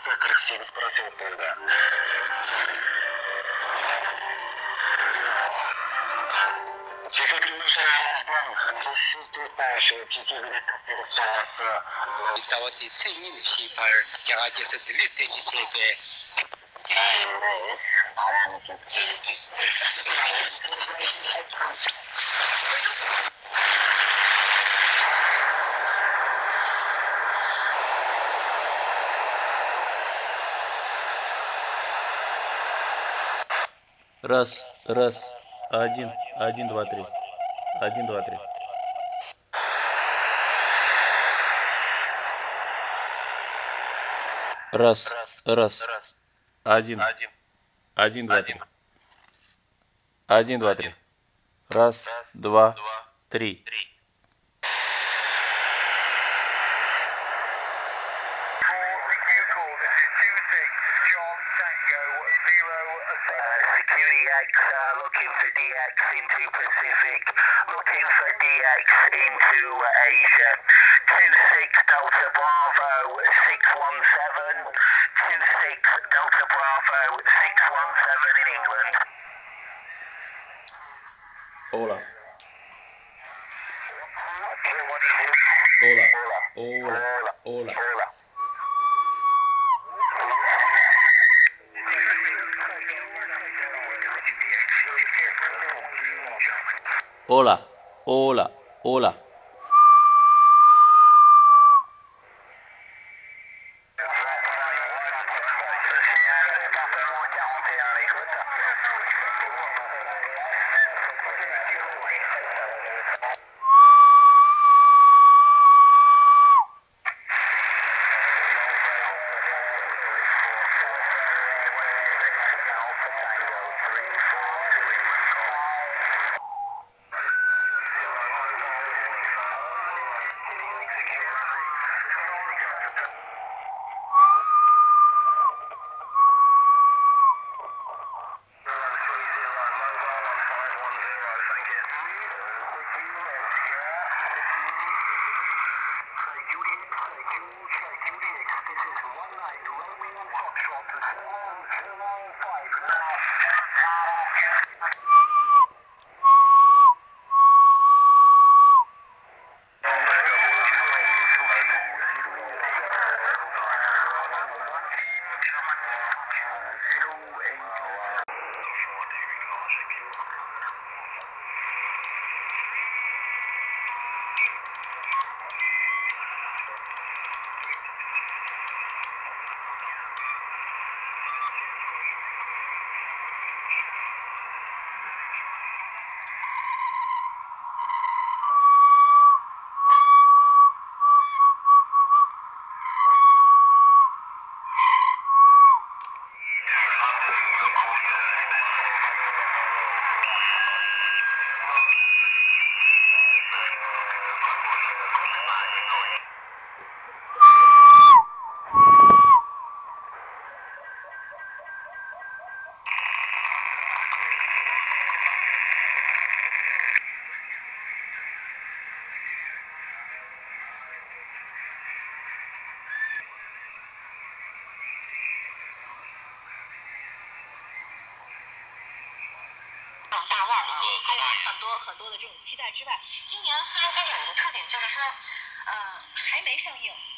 147 спросил тогда. Чуть-чуть превышаем чувствует дальше, чуть-чуть где-то пересаживается. 到我的最硬的皮盘，第二就是 Deluxe 的这个。Раз, раз, один, 2, 3, 1, 2, 3. Раз, раз, один, 2, 3. 1, 2, 3. Раз, два, три. Looking for DX into Pacific, looking for DX into Asia. 26 Delta Bravo 617, 26 Delta Bravo 617 in England. Hola. Hola. Hola.很多的这种期待之外，今年虽然该有的特点就是说，还没上映。